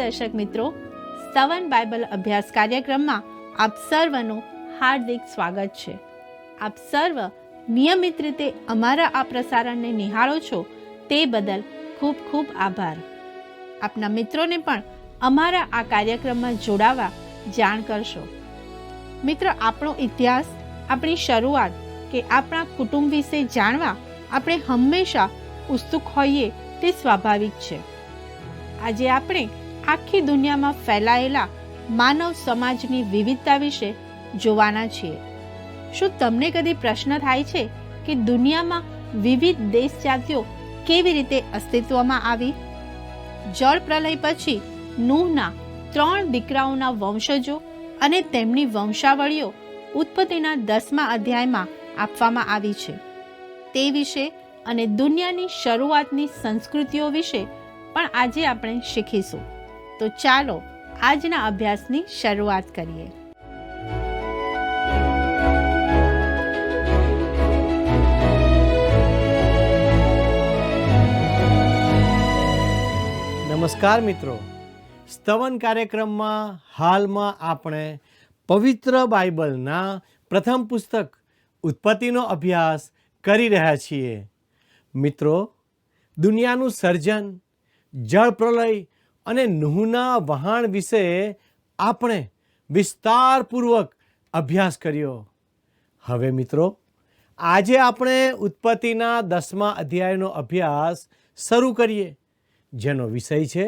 દર્શક મિત્રો, સ્તવન બાઇબલ અભ્યાસ કાર્યક્રમમાં આપ સર્વનું હાર્દિક સ્વાગત છે. આપ સર્વ નિયમિત રીતે અમારા આ પ્રસારણને નિહાળો છો તે બદલ ખૂબ ખૂબ આભાર. આપના મિત્રોને પણ અમારા આ કાર્યક્રમમાં જોડાવા જાણ કરશો. મિત્રો, આપણો ઇતિહાસ, આપણી શરૂઆત કે આપણા કુટુંબ વિશે જાણવા આપણે હંમેશા ઉત્સુક હોઈએ તે સ્વાભાવિક છે. આજે આપણે આખી દુનિયામાં ફેલાયેલા માનવ સમાજની વિવિધતા વિશે જોવાના છીએ. શું તમને કદી પ્રશ્ન થાય છે કે દુનિયામાં વિવિધ દેશ જાતિઓ કેવી રીતે અસ્તિત્વમાં આવી? જળ પ્રલય પછી નૂહના 3 દીકરાઓના વંશજો અને તેમની વંશાવળીઓ ઉત્પત્તિના 10મા અધ્યાયમાં આપવામાં આવી છે. તે વિશે અને દુનિયાની શરૂઆતની સંસ્કૃતિઓ વિશે પણ આજે આપણે શીખીશું. તો ચાલો આજના અભ્યાસની શરૂઆત કરીએ. નમસ્કાર મિત્રો, સ્તવન કાર્યક્રમમાં હાલમાં આપણે પવિત્ર બાઇબલના પ્રથમ પુસ્તક ઉત્પત્તિનો અભ્યાસ કરી રહ્યા છીએ. મિત્રો, દુનિયાનું સર્જન, જળ પ્રલય અને નૂહના વહાણ વિશે આપણે વિસ્તારપૂર્વક અભ્યાસ કર્યો. હવે મિત્રો, આજે આપણે ઉત્પત્તિના 10મા અધ્યાયનો અભ્યાસ શરૂ કરીએ, જેનો વિષય છે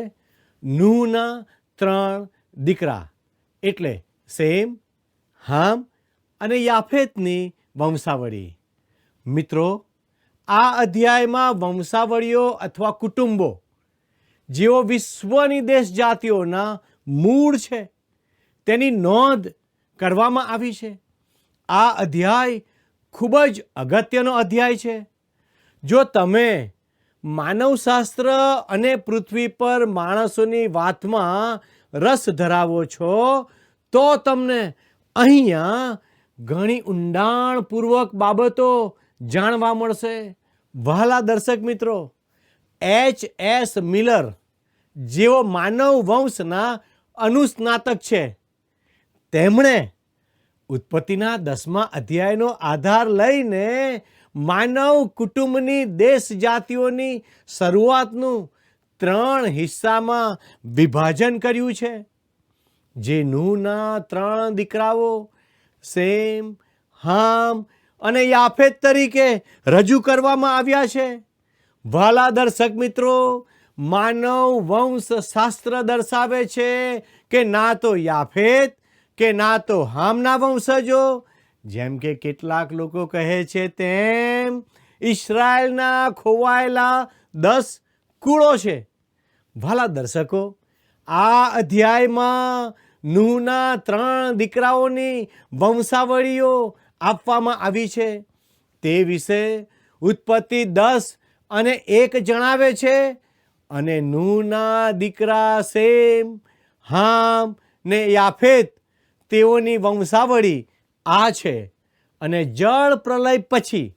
નૂહના 3 દીકરા એટલે સેમ, હામ અને યાફેતની વંશાવળી. મિત્રો, આ અધ્યાયમાં વંશાવળીઓ અથવા કુટુંબો જેઓ વિશ્વની દેશ જાતિઓના મૂળ છે તેની નોંધ કરવામાં આવી છે. આ અધ્યાય ખૂબ જ અગત્યનો અધ્યાય છે. જો તમે માનવશાસ્ત્ર અને પૃથ્વી પર માણસોની વાતમાં રસ ધરાવો છો તો તમને અહીંયા ઘણી ઊંડાણપૂર્વક બાબતો જાણવા મળશે. વહાલા દર્શક મિત્રો, H.S. મિલર જેઓ માનવ વંશના અનુસ્નાતક છે, તેમણે ઉત્પત્તિના 10મા અધ્યાયનો આધાર લઈને માનવ કુટુંબની દેશ જાતિઓની શરૂઆતનું 3 હિસ્સામાં વિભાજન કર્યું છે, જે નૂહના 3 દીકરાઓ સેમ, હામ અને યાફેત તરીકે રજૂ કરવામાં આવ્યા છે. વહાલા દર્શક મિત્રો, માનવ વંશ શાસ્ત્ર દર્શાવે છે કે ના તો યાફેત કે ના તો હામના વંશજો, જેમ કે કેટલાક લોકો કહે છે તેમ ઇસ્રાયેલના ખોવાયેલા 10 કુળો છે. વહાલા દર્શકો, આ અધ્યાયમાં નૂહના 3 દીકરાઓની વંશાવળીઓ આપવામાં આવી છે. તે વિશે ઉત્પત્તિ 10 અને 1 જણાવે છે. અને નૂહના દીકરા સેમ, હામ ને યાફેત તેઓની વંશાવળી આ છે. અને જળ પ્રલય પછી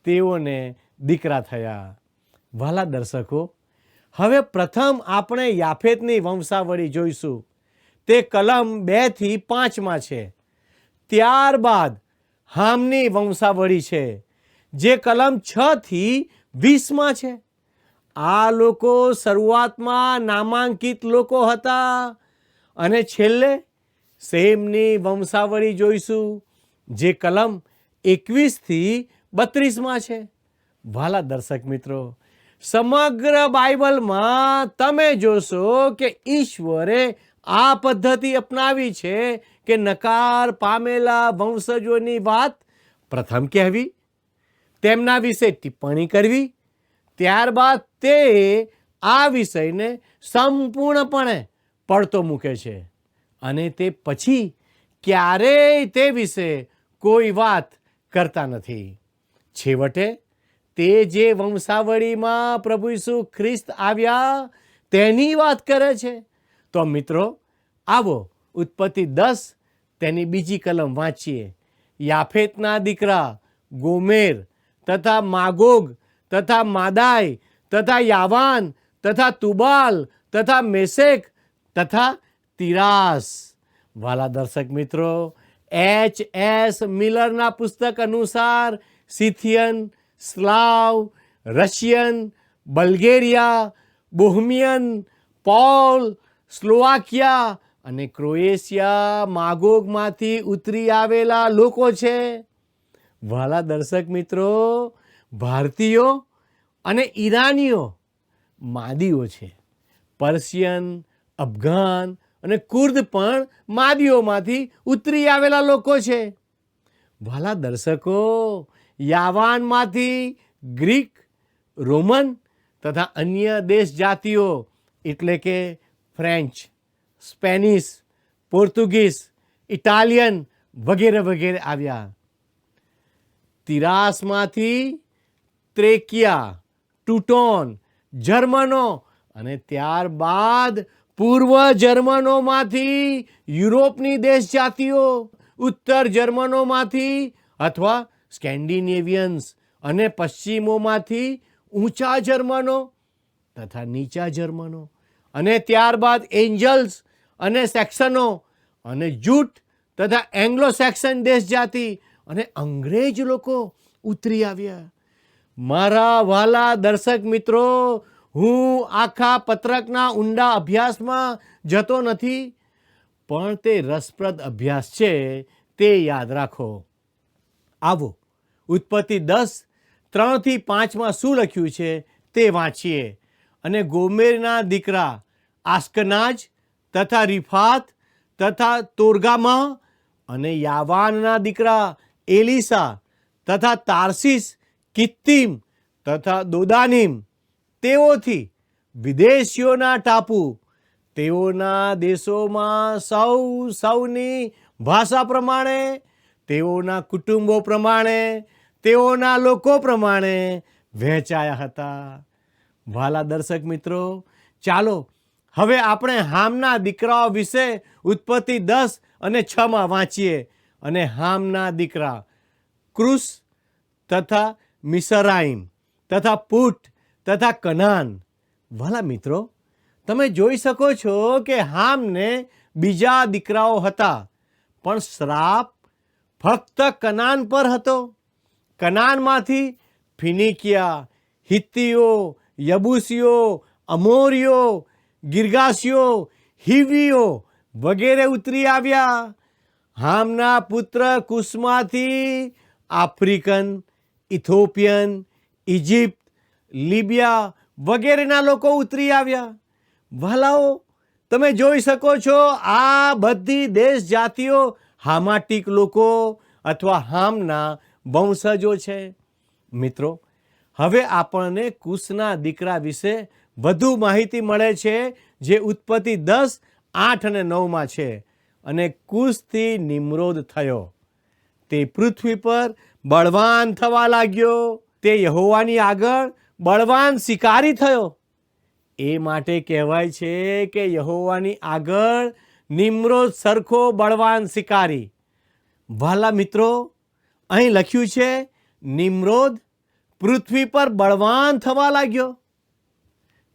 તેઓને દીકરા થયા. વહાલા દર્શકો, હવે પ્રથમ આપણે યાફેતની વંશાવળી જોઈશું. તે કલમ 2 થી 5માં છે. ત્યારબાદ હામની વંશાવળી છે, જે કલમ 6 થી 20માં છે. આ લોકો શરૂઆતમાં નામાંકિત લોકો હતા. અને છેલ્લે સેમની વંશાવળી જોઈશું, જે કલમ 21 થી 32માં છે. વહાલા દર્શક મિત્રો, સમગ્ર બાઇબલમાં તમે જોશો કે ઈશ્વરે આ પદ્ધતિ અપનાવી છે કે નકાર પામેલા વંશજોની વાત પ્રથમ કહેવી, તેમના વિશે ટિપ્પણી કરવી, ત્યારબાદ તે આ વિષયને સંપૂર્ણપણે પડતો મૂકે છે અને તે પછી ક્યારેય તે વિશે કોઈ વાત કરતા નથી. છેવટે તે જે વંશાવળીમાં પ્રભુ ઈસુ ખ્રિસ્ત આવ્યા તેની વાત કરે છે. તો મિત્રો, આવો ઉત્પત્તિ 10 તેની બીજી કલમ વાંચીએ. યાફેતના દીકરા ગોમેર તથા માગોગ તથા માદાય તથા યાવાન તથા તુબાલ તથા મેશેક તથા તિરાસ. વાલા દર્શક મિત્રો, H.S. મિલરના પુસ્તક અનુસાર Scythian, Slav, Russian, Bulgaria, Bohemian, Pole, Slovakia અને ક્રોએશિયા માગોગમાંથી ઉતરી આવેલા લોકો છે. વાલા દર્શક મિત્રો, ભારતીયો અને ઈરાનીઓ માદીઓ છે. પર્શિયન, અફઘાન અને કુર્દ પણ માદીઓમાંથી ઉતરી આવેલા લોકો છે. વાલા દર્શકો, યાવાનમાંથી ગ્રીક, રોમન તથા અન્ય દેશ જાતિઓ એટલે કે ફ્રેન્ચ, સ્પેનિશ, પોર્ટુગીઝ, ઇટાલિયન વગેરે વગેરે આવ્યા. તિરાસમાંથી ત્રેકિયા, ટુટોન, જર્મનો અને ત્યારબાદ પૂર્વ જર્મનોમાંથી યુરોપની દેશ જાતિઓ, ઉત્તર જર્મનોમાંથી અથવા સ્કેન્ડિનેવિયન્સ અને પશ્ચિમોમાંથી ઊંચા જર્મનો તથા નીચા જર્મનો અને ત્યારબાદ એન્જલ્સ અને સેક્સનો અને જૂટ તથા એંગ્લો સેક્સન દેશ જાતિ અને અંગ્રેજ લોકો ઉતરી આવ્યા. મારા વાલા દર્શક મિત્રો, હું આખા પત્રકના ઊંડા અભ્યાસમાં જતો નથી, પણ તે રસપ્રદ અભ્યાસ છે તે યાદ રાખો. આવો ઉત્પત્તિ 10:3-5 શું લખ્યું છે તે વાંચીએ. અને ગોમેરના દીકરા આસ્કનાજ તથા રિફાત તથા તોર્ગામા અને યાવાનના દીકરા એલિસા તથા તાર્સીસ, કિત્તીમ તથા દોદાનીમ, તેઓથી વિદેશીઓના ટાપુ, તેઓના દેશોમાં સૌની ભાષા પ્રમાણે, તેઓના કુટુંબો પ્રમાણે, તેઓના લોકો પ્રમાણે વહેંચાયા હતા. વાલા દર્શક મિત્રો, ચાલો હવે આપણે હામના દીકરાઓ વિશે ઉત્પત્તિ 10:6 વાંચીએ. અને હામના દીકરા ક્રુસ તથા મિસરાઈમ તથા પૂટ તથા કનાન. વાલા મિત્રો, તમે જોઈ શકો છો કે હામને બીજા દીકરાઓ હતા, પણ શ્રાપ ફક્ત કનાન પર હતો. કનાનમાંથી ફિનિકિયા, હિત્તીઓ, યબુસીઓ, અમોરીઓ, ગિર્ગાસીઓ, હિવીઓ વગેરે ઉતરી આવ્યા. હામના પુત્ર કુશમાંથી આફ્રિકન, ઇથોપિયન, ઇજિપ્ત, લીબિયા વગેરેના લોકો ઉતરી આવ્યા. વાલાઓ, તમે જોઈ શકો છો આ બધી દેશ જાતિઓ હામાટિક લોકો અથવા હામના વંશજો છે. મિત્રો, હવે આપણને કુશના દીકરા વિશે વધુ માહિતી મળે છે, જે ઉત્પત્તિ 10:8-9 છે. અને કુશથી નિમ્રોદ થયો. તે પૃથ્વી પર બળવાન થવા લાગ્યો. તે યહોવાની આગળ બળવાન શિકારી થયો. એ માટે કહેવાય છે કે યહોવાની આગળ નિમ્રોદ સરખો બળવાન શિકારી. વાલા મિત્રો, અહીં લખ્યું છે નિમ્રોદ પૃથ્વી પર બળવાન થવા લાગ્યો.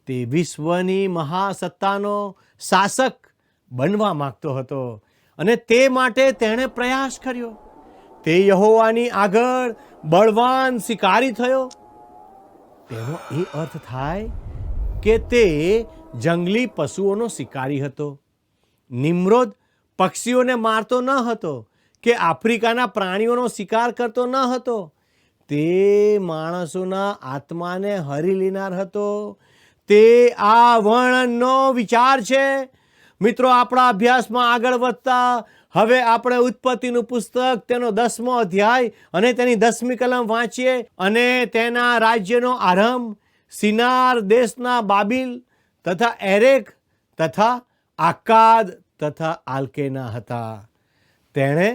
તે વિશ્વની મહાસત્તાનો શાસક બનવા માંગતો હતો અને તે માટે તેણે પ્રયાસ કર્યો. તે યહોવાની આગળ બળવાન શિકારી થયો. તેનો એ અર્થ થાય કે તે જંગલી પશુઓનો શિકારી હતો. નિમ્રોદ પક્ષીઓને મારતો ન હતો કે આફ્રિકાના પ્રાણીઓનો શિકાર કરતો ન હતો. તે માણસોના આત્માને હરી લેનાર હતો. તે આ વર્ણનનો વિચાર છે. મિત્રો, આપણા અભ્યાસમાં આગળ વધતા હવે આપણે ઉત્પત્તિનું પુસ્તક તેનો 10મો અધ્યાય અને તેની 10મી કલમ વાંચીએ. અને તેના રાજ્યનો આરંભ સિનાર દેશના બાબિલ તથા એરેક તથા આકાદ તથા આલ્કેના હતા. તેણે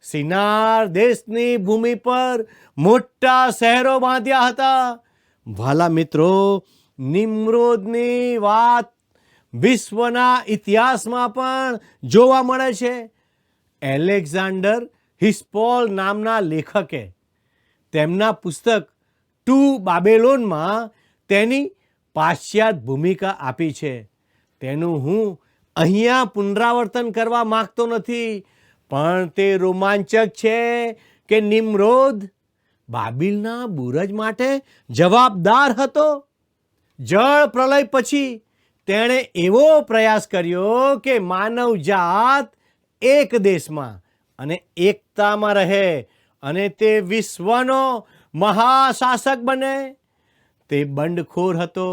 સિનાર દેશની ભૂમિ પર મોટા શહેરો બાંધ્યા હતા. વાલા મિત્રો, નિમ્રોદની વાત વિશ્વના ઇતિહાસમાં પણ જોવા મળે છે. એલેક્ઝાન્ડર હિસ્પોલ નામના લેખકે તેમના પુસ્તક ટુ બાબેલોનમાં તેની પાશ્ચાત્ય ભૂમિકા આપી છે. તેનું હું અહીંયા પુનરાવર્તન કરવા માંગતો નથી, પણ તે રોમાંચક છે કે નિમ્રોદ બાબિલના બુરજ માટે જવાબદાર હતો. જળ પ્રલય પછી તેણે એવો પ્રયાસ કર્યો કે માનવ જાત એક દેશમાં અને એકતામાં રહે અને તે વિશ્વનો મહાશાસક બને. તે બંડખોર હતો.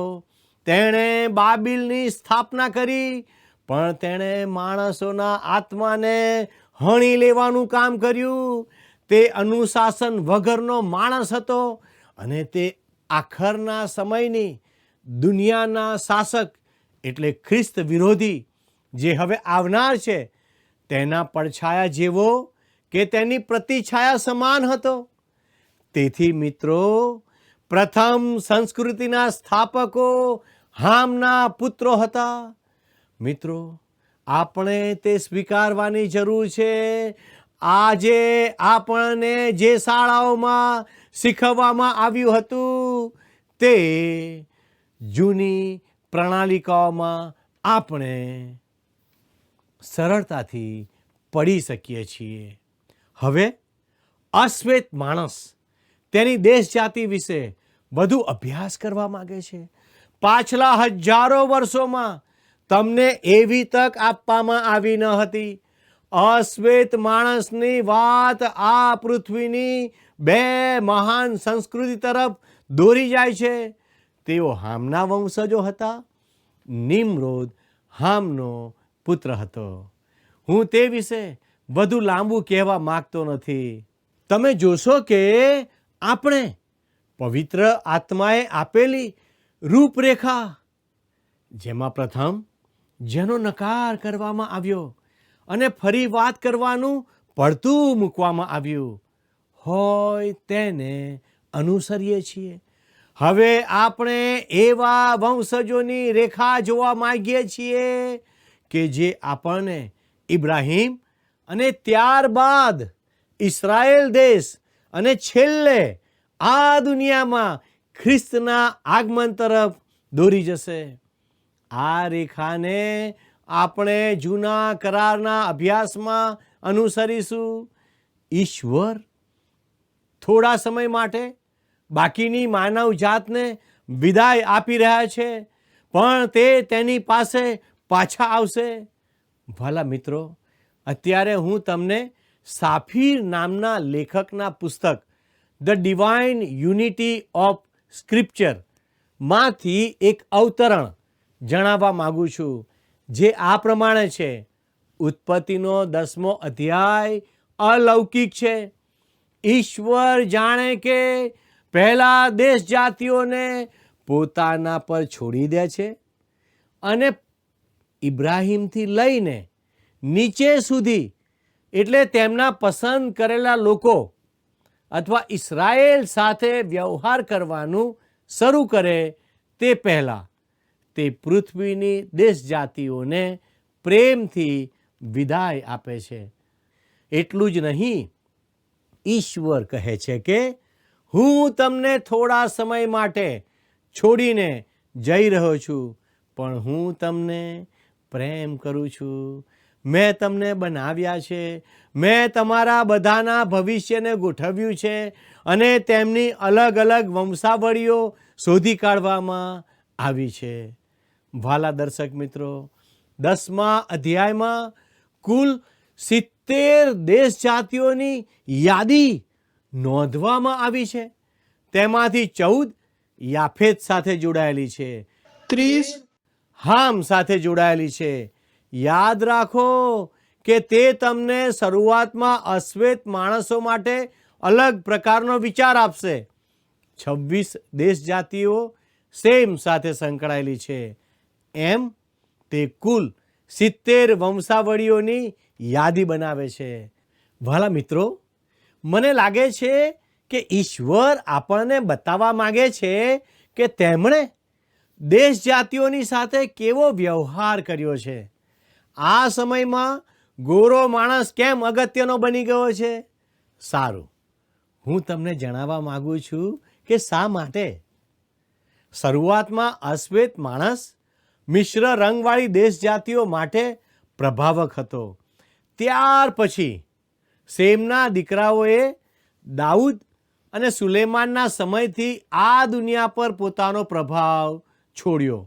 તેણે બાબિલની સ્થાપના કરી, પણ તેણે માણસોના આત્માને હણી લેવાનું કામ કર્યું. તે અનુશાસન વગરનો માણસ હતો અને તે આખરના સમયની દુનિયાના શાસક એટલે ખ્રિસ્ત વિરોધી જે હવે આવનાર છે તેના પડછાયા જેવો કે તેની પ્રતિછાયા સમાન હતો. તેથી મિત્રો, પ્રથમ સંસ્કૃતિના સ્થાપકો હામના પુત્રો હતા. મિત્રો, આપણે તે સ્વીકારવાની જરૂર છે. આજે આપણને જે શાળાઓમાં શીખવવામાં આવ્યું હતું તે જૂની પ્રણાલિકાઓમાં આપણે સરળતાથી પડી શકીએ છીએ. હવે અશ્વેત માણસ તેની દેશ જાતિ વિશે વધુ અભ્યાસ કરવા માગે છે. પાછલા હજારો વર્ષોમાં તમને એવી તક આપવામાં આવી ન હતી. અશ્વેત માણસની વાત આ પૃથ્વીની બે મહાન સંસ્કૃતિ તરફ દોરી જાય છે. તેઓ હામના વંશજો હતા. નિમ્રોદ હામનો પુત્ર હતો. હું તે વિશે વધુ લાંબુ કહેવા માંગતો નથી. તમે જોશો કે આપણે પવિત્ર આત્માએ આપેલી રૂપરેખા, જેમાં પ્રથમ જેનો નકાર કરવામાં આવ્યો અને ફરી વાત કરવાનું પડતું મૂકવામાં આવ્યું હોય તેને અનુસરીએ છીએ. હવે આપણે એવા વંશજોની રેખા જોવા માંગીએ છીએ કે જે આપણને ઇબ્રાહિમ અને ત્યારબાદ ઇસ્રાયેલ દેશ અને છેલ્લે આ દુનિયામાં ખ્રિસ્તના આગમન તરફ દોરી જશે. આ રેખાને આપણે જૂના કરારના અભ્યાસમાં અનુસરીશું. ઈશ્વર થોડા સમય માટે બાકીની માનવ જાતને વિદાય આપી રહ્યા છે, પણ તે તેની પાસે પાછા આવશે. ભલા મિત્રો, અત્યારે હું તમને સાફીર નામના લેખકના પુસ્તક the divine unity of scripture માંથી એક અવતરણ જણાવવા માગું છું, જે આ પ્રમાણે છે. ઉત્પત્તિનો 10મો અધ્યાય અલૌકિક છે. ઈશ્વર જાણે કે પહેલા દેશ જાતિઓને પોતાના પર છોડી દે છે અને ઇબ્રાહિમથી લઈને નીચે સુધી એટલે તેમના પસંદ કરેલા લોકો અથવા ઇસ્રાયેલ સાથે વ્યવહાર કરવાનું શરૂ કરે તે પહેલાં તે પૃથ્વીની દેશ જાતિઓને પ્રેમથી વિદાય આપે છે. એટલું જ નહીં, ઈશ્વર કહે છે કે હું તમને થોડા સમય માટે છોડીને જઈ રહ્યો છું, પણ હું તમને પ્રેમ કરું છું. મેં તમને બનાવ્યા છે. મેં તમારા બધાના ભવિષ્યને ગોઠવ્યું છે અને તેમની અલગ અલગ વંશાવળીઓ શોધી કાઢવામાં આવી છે. વાલા દર્શક મિત્રો, 10મા અધ્યાયમાં કુલ 70 દેશ જાતિઓની યાદી નોંધવામાં આવી છે. તેમાંથી 14 યાફેત સાથે જોડાયેલી છે, 30 હામ સાથે જોડાયેલી છે. યાદ રાખો કે તે તમને શરૂઆતમાં અશ્વેત માણસો માટે અલગ પ્રકારનો વિચાર આપશે. 26 દેશ જાતિઓ સેમ સાથે સંકળાયેલી છે. એમ તે કુલ 70 વંશાવળીઓની યાદી બનાવે છે. વાલા મિત્રો, મને લાગે છે કે ઈશ્વર આપણને બતાવવા માંગે છે કે તેમણે દેશ જાતિઓની સાથે કેવો વ્યવહાર કર્યો છે. આ સમયમાં ગોરો માણસ કેમ અગત્યનો બની ગયો છે? સારું, હું તમને જણાવવા માંગુ છું કે શા માટે. શરૂઆતમાં અશ્વેત માણસ મિશ્ર રંગવાળી દેશ જાતિઓ માટે પ્રભાવક હતો. ત્યાર પછી સેમના દીકરાઓએ દાઉદ અને સુલેમાનના સમયથી આ દુનિયા પર પોતાનો પ્રભાવ છોડ્યો.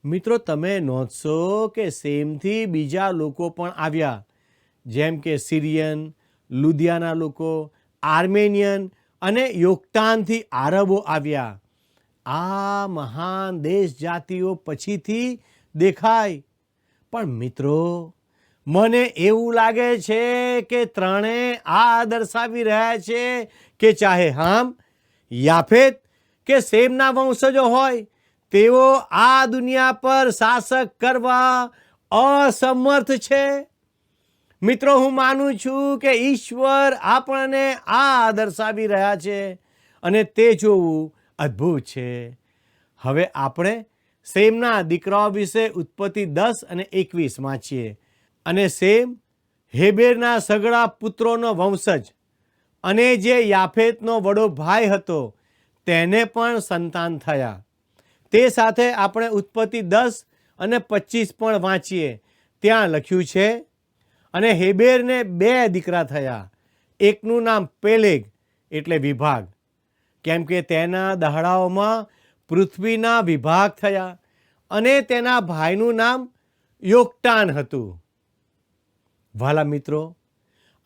મિત્રો, તમે નોંધશો કે સેમથી બીજા લોકો પણ આવ્યા, જેમ કે સિરિયન, લુધિયાના લોકો, આર્મેનિયન અને યોક્તાનથી આરબો આવ્યા. આ મહાન દેશ જાતિઓ પછીથી દેખાય. પણ મિત્રો, મને એવું લાગે છે કે ત્રણેય આ દર્શાવી રહ્યા છે કે ચાહે હામ, યાફેત કે સેમના વંશજો હોય, તેઓ આ દુનિયા પર શાસક કરવા અસમર્થ છે. મિત્રો, હું માનું છું કે ઈશ્વર આપણને આ દર્શાવી રહ્યા છે અને તે જોવું અદ્ભુત છે. હવે આપણે સેમના દીકરાઓ વિશે ઉત્પત્તિ 10 અને 21 વાંચીએ. અને સેમ હેબેરના સગળા પુત્રોનો વંશજ, અને જે યાફેતનો વડો ભાઈ હતો તેને પણ સંતાન થયા. તે સાથે આપણે ઉત્પત્તિ 10 અને 25 પણ વાંચીએ. ત્યાં લખ્યું છે, અને હેબેરને 2 દીકરા થયા. એકનું નામ પેલેગ એટલે વિભાગ, કેમ કે તેના દહાડાઓમાં પૃથ્વીના વિભાગ થયા. અને તેના ભાઈનું નામ યોક્તાન હતું. વાલા મિત્રો,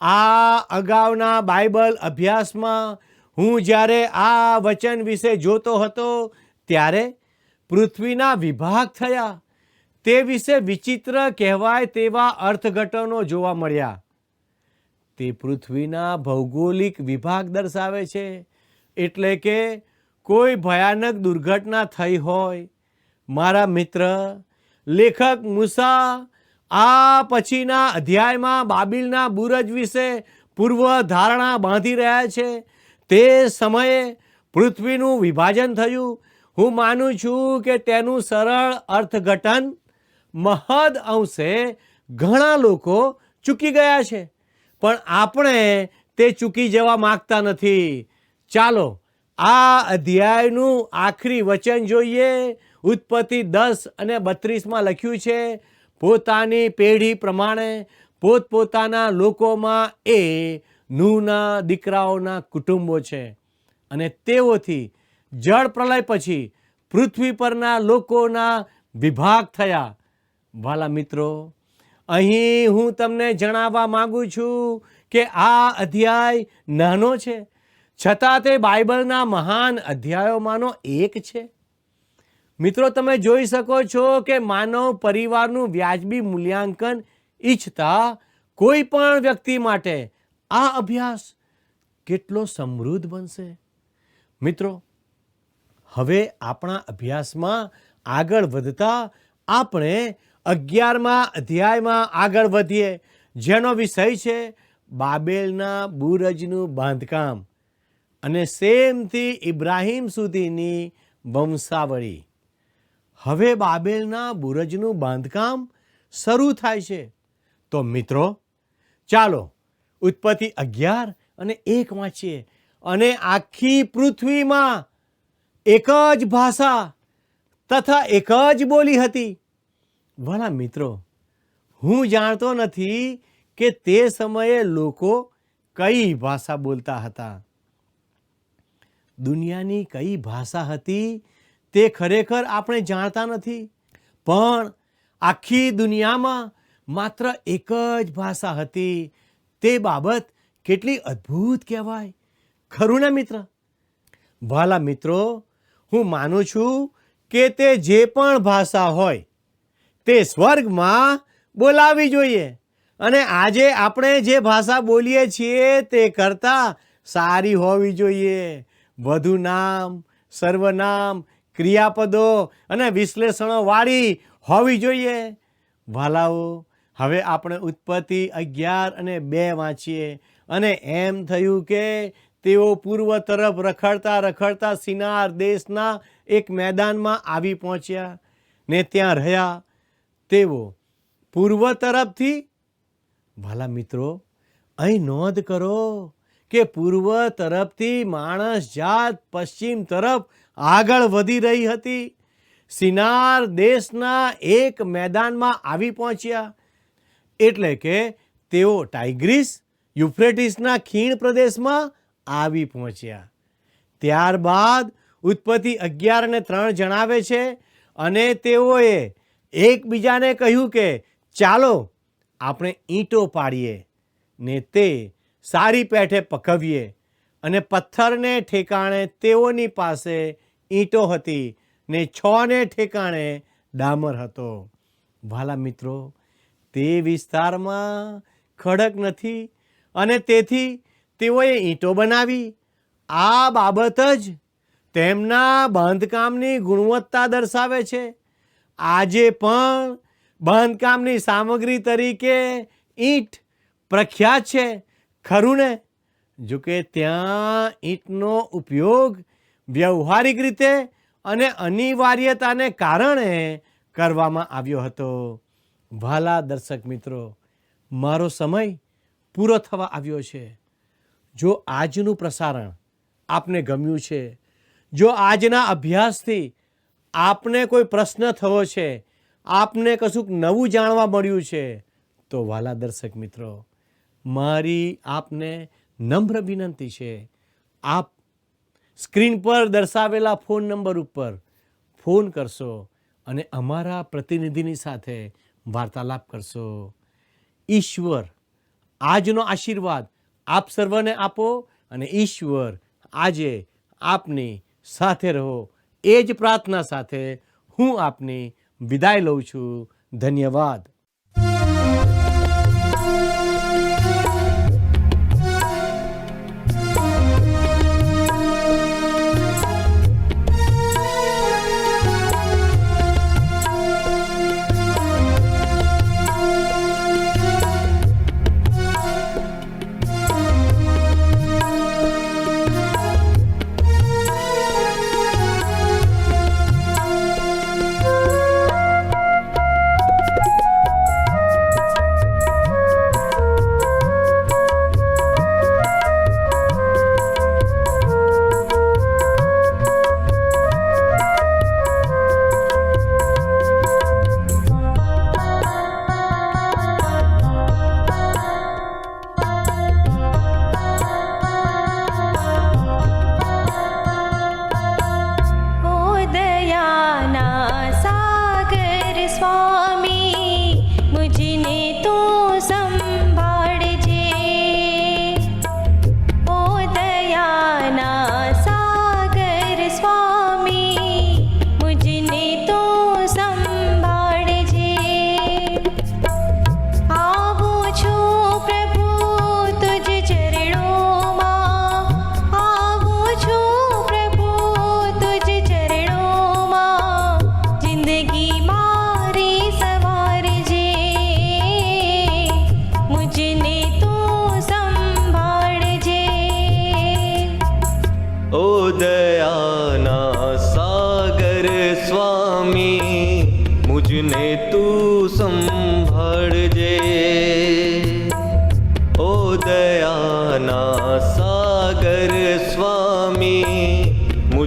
આ અગાઉના બાઇબલ અભ્યાસમાં હું જ્યારે આ વચન વિશે જોતો હતો ત્યારે પૃથ્વીના વિભાગ થયા તે વિશે વિચિત્ર કહેવાય તેવા અર્થઘટનો જોવા મળ્યા. તે પૃથ્વીના ભૌગોલિક વિભાગ દર્શાવે છે, એટલે કે કોઈ ભયાનક દુર્ઘટના થઈ હોય. મારા મિત્ર લેખક મૂસા આ પછીના અધ્યાયમાં બાબિલના બુરજ વિશે પૂર્વ ધારણા બાંધી રહ્યા છે. તે સમયે પૃથ્વીનું વિભાજન થયું. હું માનું છું કે તેનું સરળ અર્થઘટન મહદ અંશે ઘણા લોકો ચૂકી ગયા છે, પણ આપણે તે ચૂકી જવા માંગતા નથી. ચાલો આ અધ્યાયનું આખરી વચન જોઈએ. ઉત્પત્તિ 10 અને 32 લખ્યું છે, પોતાની પેઢી પ્રમાણે પોતપોતાના લોકોમાં એ નૂહના દીકરાઓના કુટુંબો છે, અને તેઓથી જળ પ્રલય પછી પૃથ્વી પરના લોકોના વિભાગ થયા. વાલા મિત્રો, અહીં હું તમને જણાવવા માંગુ છું કે આ અધ્યાય નાનો છે, છતાં તે બાઇબલના મહાન અધ્યાયોમાંનો એક છે. મિત્રો, તમે જોઈ શકો છો કે માનવ પરિવારનું વ્યાજબી મૂલ્યાંકન ઈચ્છતા કોઈ પણ વ્યક્તિ માટે આ અભ્યાસ કેટલો સમૃદ્ધ બનશે. મિત્રો, હવે આપણા અભ્યાસમાં આગળ વધતા આપણે 11મા અધ્યાયમાં આગળ વધીએ, જેનો વિષય છે બાબેલના બુરજનું બાંધકામ અને સેમથી ઇબ્રાહિમ સુધીની વંશાવળી. હવે બાબેલના બુરજનું બાંધકામ શરૂ થાય છે. તો મિત્રો, ચાલો ઉત્પત્તિ 11 અને 1 વાંચીએ. અને આખી પૃથ્વીમાં એક જ ભાષા તથા એક જ બોલી હતી. વાલા મિત્રો, હું જાણતો નથી કે તે સમયે લોકો કઈ ભાષા બોલતા હતા. દુનિયાની કઈ ભાષા હતી તે ખરેખર આપણે જાણતા નથી, પણ આખી દુનિયામાં માત્ર એક જ ભાષા હતી. તે બાબત કેટલી અદ્ભુત કહેવાય, ખરું ને મિત્ર? વાલા મિત્રો, હું માનું છું કે તે જે પણ ભાષા હોય તે સ્વર્ગમાં બોલાવી જોઈએ. અને આજે આપણે જે ભાષા બોલીએ છીએ તે કરતાં સારી હોવી જોઈએ. વધુ નામ, સર્વનામ, ક્રિયાપદો અને વિશ્લેષણોવાળી હોવી જોઈએ. વાલાઓ, હવે આપણે ઉત્પત્તિ 11 અને 2 વાંચીએ. અને એમ થયું કે તેઓ પૂર્વ તરફ રખડતા રખડતા સિનાર દેશના એક મેદાનમાં આવી પહોંચ્યા ને ત્યાં રહ્યા. તેઓ પૂર્વ તરફથી, વાલા મિત્રો, અહીં નોંધ કરો કે પૂર્વ તરફથી માણસ જાત પશ્ચિમ તરફ આગળ વધી રહી હતી. સિનાર દેશના એક મેદાનમાં આવી પહોંચ્યા. એટલે કે તેઓ ટાઇગ્રીસ યુફ્રેટિસના ખીણ પ્રદેશમાં આવી પહોંચ્યા. ત્યારબાદ ઉત્પત્તિ 11:3 જણાવે છે, અને તેઓએ એકબીજાને કહ્યું કે ચાલો આપણે ઈંટો પાડીએ ને તે સારી પેઠે પકવીએ. અને પથ્થરને ઠેકાણે તેઓની પાસે ઈંટો હતી ને 6ને ઠેકાણે ડામર હતો. વાલા મિત્રો, તે વિસ્તારમાં ખડક નથી અને તેથી તેઓએ ઈંટો બનાવી. આ બાબત જ તેમના બાંધકામની ગુણવત્તા દર્શાવે છે. આજે પણ બાંધકામની સામગ્રી તરીકે ઈંટ પ્રખ્યાત છે, ખરું ને? જો કે ત્યાં ઈંટનો ઉપયોગ વ્યવહારિક રીતે અને અનિવાર્યતાને કારણે કરવામાં આવ્યો હતો. વાલા દર્શક મિત્રો, મારો સમય પૂરો થવા આવ્યો છે. જો આજનું પ્રસારણ આપને ગમ્યું છે, જો આજના અભ્યાસથી આપને કોઈ પ્રશ્ન થયો છે, આપને કશુંક નવું જાણવા મળ્યું છે, તો વાલા દર્શક મિત્રો, મારી આપને નમ્ર વિનંતી છે, આપ સ્ક્રીન પર દર્શાવેલા ફોન નંબર ઉપર ફોન કરશો અને અમારા પ્રતિનિધિની સાથે વાર્તાલાપ કરશો. ઈશ્વર આજનો આશીર્વાદ આપ સર્વને આપો અને ઈશ્વર આજે આપની સાથે રહો. એ જ પ્રાર્થના સાથે હું આપની વિદાય લઉં છું. ધન્યવાદ.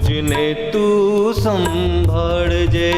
मुझने तू संभाळजे.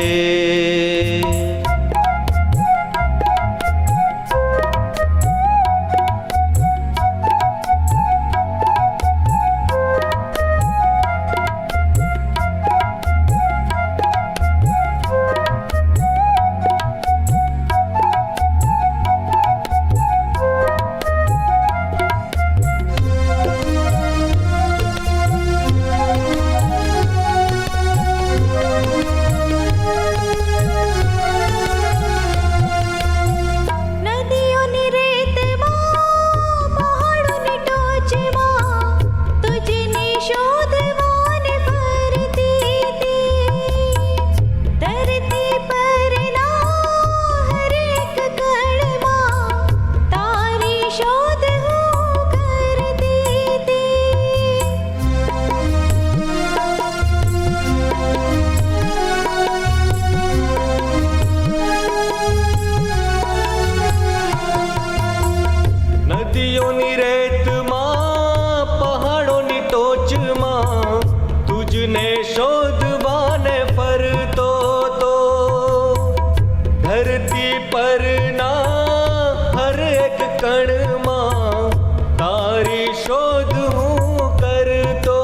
ધરતી પરના હર એક કણમાં તારી શોધ હું કરતો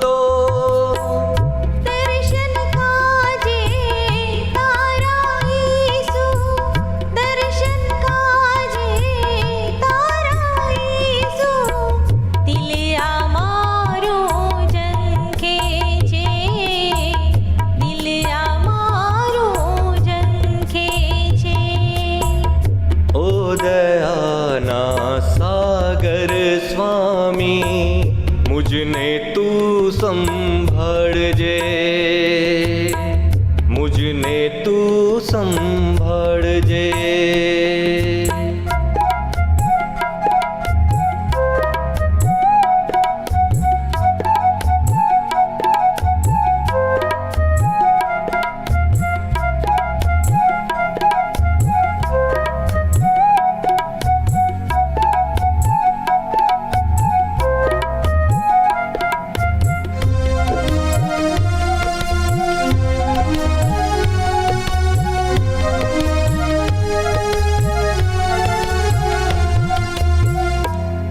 તો. દર્શન કાજે તારા ઈસુ, દર્શન કાજે તારા ઈસુ, દિલે અમારું ઝંખે છે, દિલે અમારું ઝંખે છે. ઓ દયાના સાગર સ્વામી, મુજને તું સંભાળજે, મુજને તું સંભાળજે.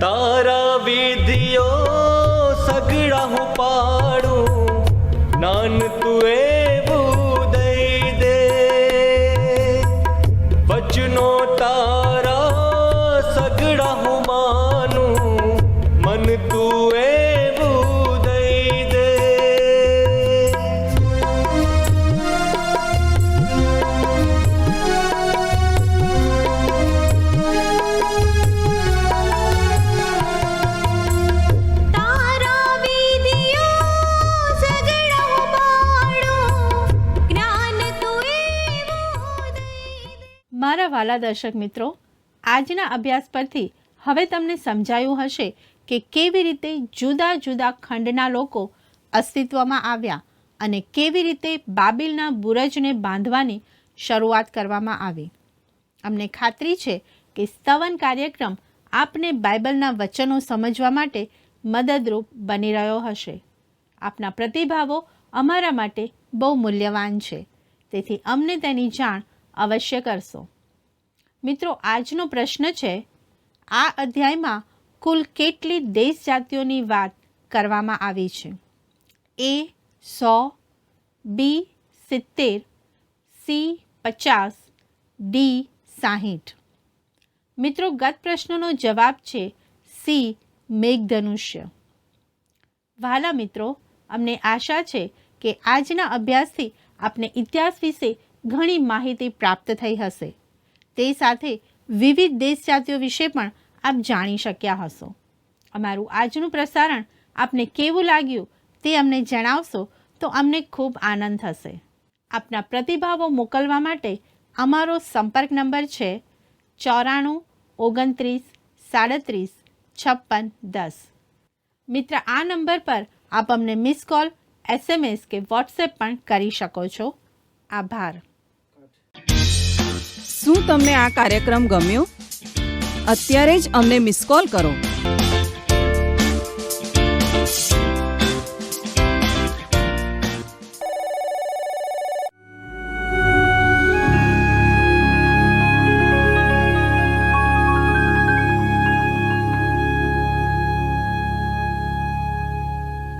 તારા વિધિઓ સગડા હું પાડું, નાન તું એવું દઈ દે. વચનો તારા સગડા હું માનું, મન તું એવું દઈ દે. તારા વિધિઓ સગડા હું પાડું, જ્ઞાન તું એવું દઈ દે. મારા વાલા દર્શક મિત્રો, આજના અભ્યાસ પરથી હવે તમને સમજાયું હશે કે કેવી રીતે જુદા જુદા ખંડના લોકો અસ્તિત્વમાં આવ્યા અને કેવી રીતે બાબિલના બુરજને બાંધવાની શરૂઆત કરવામાં આવી. અમને ખાતરી છે કે સ્તવન કાર્યક્રમ આપને બાઇબલના વચનો સમજવા માટે મદદરૂપ બની રહ્યો હશે. આપના પ્રતિભાવો અમારા માટે બહુ મૂલ્યવાન છે, તેથી અમને તેની જાણ અવશ્ય કરશો. મિત્રો, આજનો પ્રશ્ન છે, આ અધ્યાયમાં કુલ કેટલી દેશ જાતિઓની વાત કરવામાં આવી છે? A 100, B 70, C 50, D 60. મિત્રો, ગત પ્રશ્નનો જવાબ છે C મેઘધનુષ્ય. વહાલા મિત્રો, અમને આશા છે કે આજના અભ્યાસથી આપને ઇતિહાસ વિશે ઘણી માહિતી પ્રાપ્ત થઈ હશે. તે સાથે વિવિધ દેશ જાતિઓ વિશે પણ આપ જાણી શક્યા હશો. અમારું આજનું પ્રસારણ આપને કેવું લાગ્યું તે અમને જણાવશો તો અમને ખૂબ આનંદ થશે. આપના પ્રતિભાવો મોકલવા માટે અમારો સંપર્ક નંબર છે 94 29 37 56 10. મિત્ર, આ નંબર પર આપ અમને મિસ કોલ, SMS કે વોટ્સએપ પણ કરી શકો છો. આભાર. શું તમને આ કાર્યક્રમ ગમ્યો? અત્યારે જ અમને મિસ કોલ કરો.